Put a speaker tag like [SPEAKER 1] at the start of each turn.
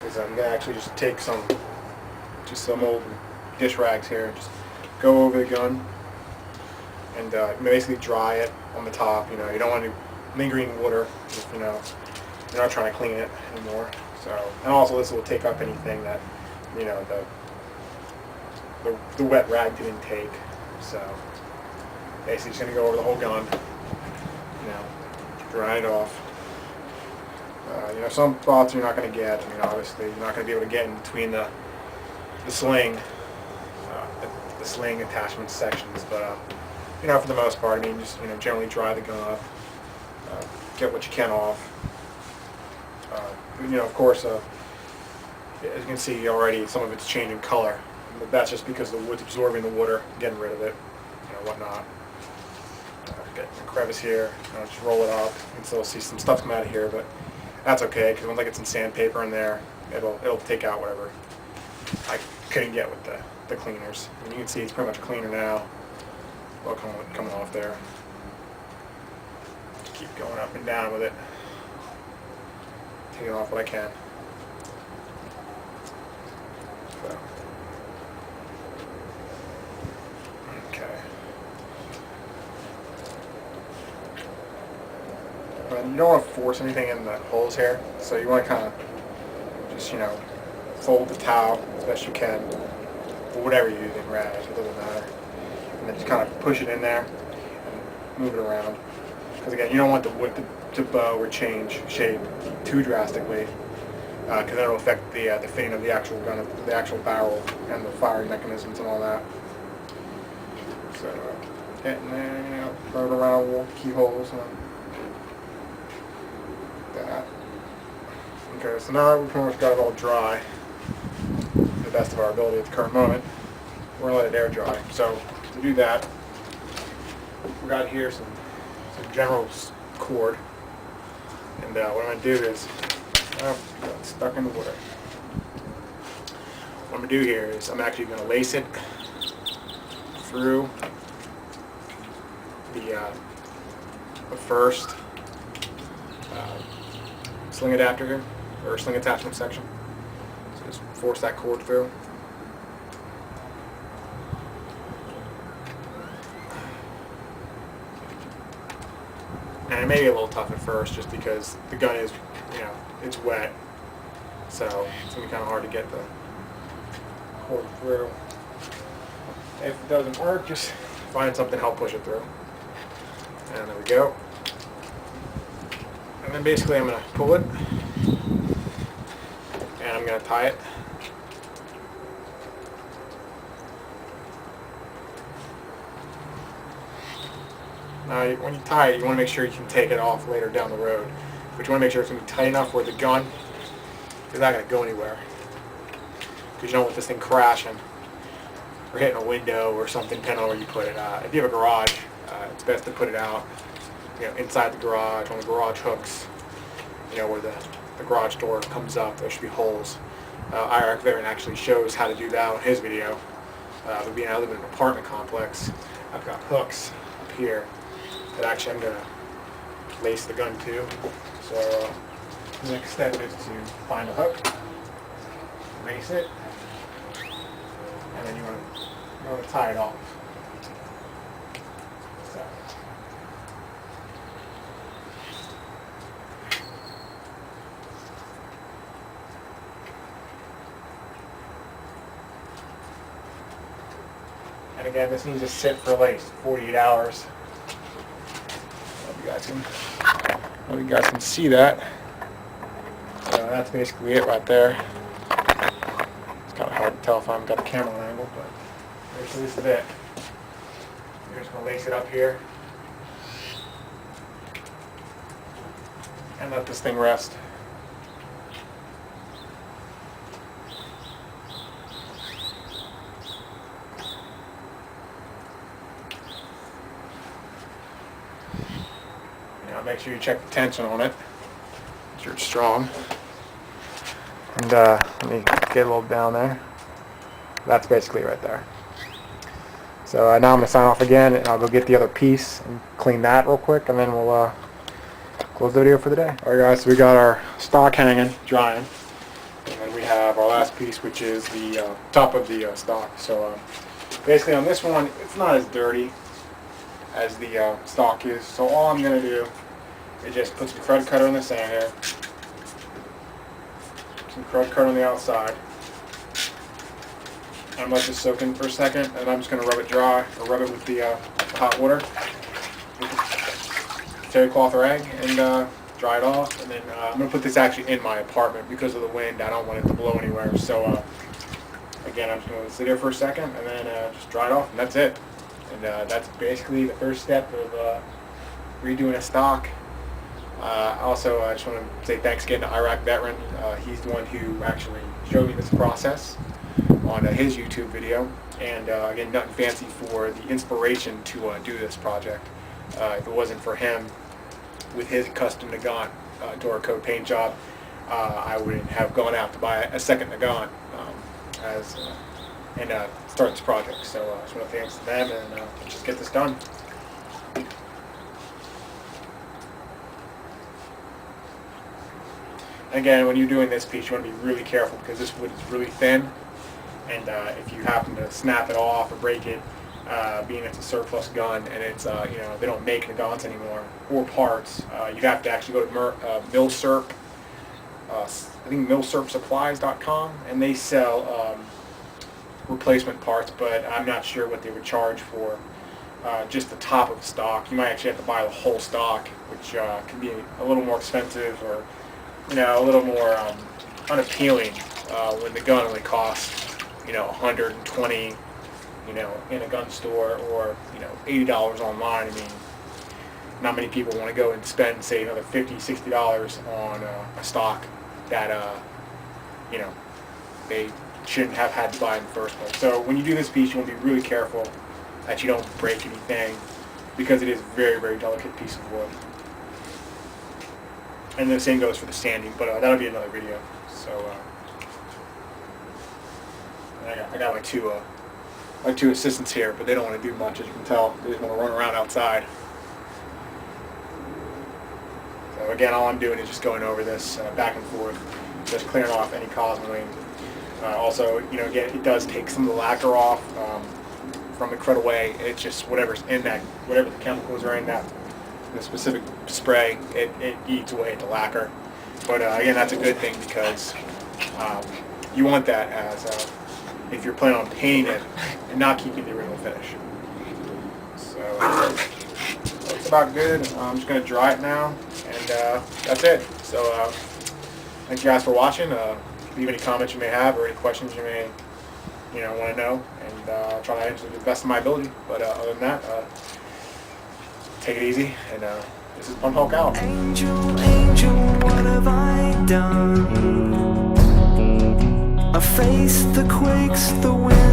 [SPEAKER 1] is I'm gonna actually just take some old dish rags here and just go over the gun and basically dry it on the top. You know, you don't want any lingering water if, you know, you're not trying to clean it anymore. So, and also this will take up anything that, you know, the wet rag didn't take. So basically just gonna go over the whole gun, you know, dry it off. You know, some spots you're not going to get. I mean, obviously, you're not going to be able to get in between the sling attachment sections. But you know, for the most part, I mean, just, you know, generally dry the gun off, get what you can off. You know, of course, as you can see already, some of it's changing color. But that's just because the wood's absorbing the water, getting rid of it, you know, whatnot. Get a crevice here. You know, just roll it up. You can still see some stuff come out of here, but that's okay, because once I get some sandpaper in there, it'll take out whatever I couldn't get with the cleaners. And you can see it's pretty much cleaner now. All coming off there. Just keep going up and down with it. Taking off what I can. So. Okay. You don't want to force anything in the holes here, so you want to kind of just, you know, fold the towel as best you can, or whatever you're using, rags, it doesn't matter, and then just kind of push it in there and move it around. Because again, you don't want the wood to bow or change shape too drastically, because that'll affect the fitting of the actual gun, the actual barrel, and the firing mechanisms and all that. So getting there, you know, run it around keyholes and that. Okay, so now we've pretty much got it all dry to the best of our ability at the current moment. We're going to let it air dry. So to do that, we got here some general cord, and what I'm going to do is, got stuck in the water. What I'm going to do here is I'm actually going to lace it through the first sling adapter here, or sling attachment section. So just force that cord through. And it may be a little tough at first just because the gun is, you know, it's wet. So it's going to be kind of hard to get the cord through. If it doesn't work, just find something to help push it through. And there we go. And then basically I'm going to pull it, and I'm going to tie it. Now when you tie it, you want to make sure you can take it off later down the road. But you want to make sure it's going to be tight enough where the gun is not going to go anywhere. Because you don't want this thing crashing or hitting a window or something, depending on where you put it. If you have a garage, it's best to put it out, you know, inside the garage, on the garage hooks, you know, where the garage door comes up. There should be holes. Iraq Veteran actually shows how to do that on his video. But being I live in an apartment complex, I've got hooks up here that actually I'm going to lace the gun to. So the next step is to find a hook, lace it, and then you want to tie it off. So. And again, this needs to sit for at least 48 hours. I hope you guys can see that. That's basically it right there. It's kind of hard to tell if I've got the camera angle, but basically this is it. You're just going to lace it up here and let this thing rest. Make sure you check the tension on it, make sure it's strong. And let me get a little down there. That's basically right there. So now I'm going to sign off again, and I'll go get the other piece and clean that real quick, and then we'll close the video for the day. Alright guys, so we got our stock hanging, drying, and then we have our last piece, which is the top of the stock. So basically on this one, it's not as dirty as the stock is. So all I'm going to do is just put some crud cutter in the sand here, some crud cutter on the outside. I'm let this soak in for a second, and I'm just going to rub it dry, or rub it with the hot water, terry cloth rag, and dry it off. And then I'm going to put this actually in my apartment because of the wind. I don't want it to blow anywhere. So again, I'm just going to sit here for a second and then just dry it off, and that's it. And that's basically the first step of redoing a stock. Also, I just want to say thanks again to Iraq Veteran. He's the one who actually showed me this process on his YouTube video. And again, nothing fancy for the inspiration to do this project. If it wasn't for him with his custom Nagant door coat paint job, I wouldn't have gone out to buy a second Nagant and start this project. So I just want to thanks to them, and just get this done. Again, when you're doing this piece, you want to be really careful because this wood is really thin, and if you happen to snap it off or break it, being it's a surplus gun and it's they don't make Nagants anymore or parts, you'd have to actually go to Milsurp. I think millsurpsupplies.com, and they sell replacement parts, but I'm not sure what they would charge for just the top of the stock. You might actually have to buy the whole stock, which can be a little more expensive, or a little more unappealing when the gun only costs $120 in a gun store, or $80 online. I mean, not many people want to go and spend, say, another $50, $60 on a stock that they shouldn't have had to buy in the first place. So when you do this piece, you want to be really careful that you don't break anything, because it is a very, very delicate piece of wood. And the same goes for the sanding, but that'll be another video. So I got my two assistants here, but they don't want to do much, as you can tell. They just want to run around outside. So again, all I'm doing is just going over this back and forth, just clearing off any cosmeling. Also, again, it does take some of the lacquer off from the crud away. It's just whatever's in that, whatever the chemicals are in that, the specific spray, it eats away at the lacquer. But again, that's a good thing, because you want that as if you're planning on painting it and not keeping the original finish. So that's about good. I'm just going to dry it now, and that's it. So thank you guys for watching. Leave any comments you may have, or any questions you may want to know, and I'll try to answer to the best of my ability. But other than that, take it easy, and this is Pump Hulk out.
[SPEAKER 2] Angel, angel, what have I done? I face the quakes, the wind.